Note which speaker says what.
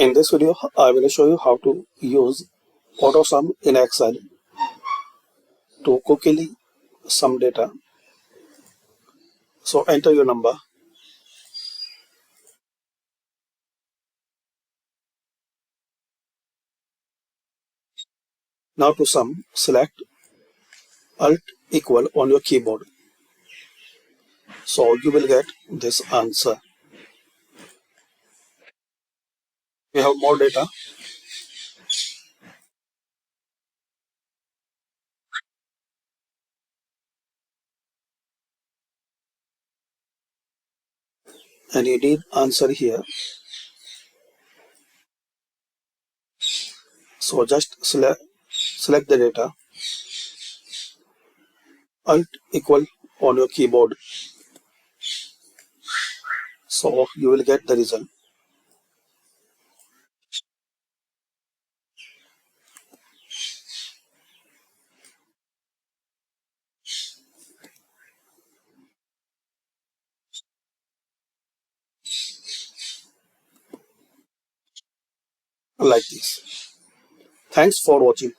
Speaker 1: In this video, I will show you how to use Autosum in Excel to quickly sum data. So enter your number. Now to sum, select Alt equal on your keyboard. So you will get this answer. We have more data. And you need answer here. So just select the data. Alt equal on your keyboard. So you will get the result. Like this. Thanks for watching.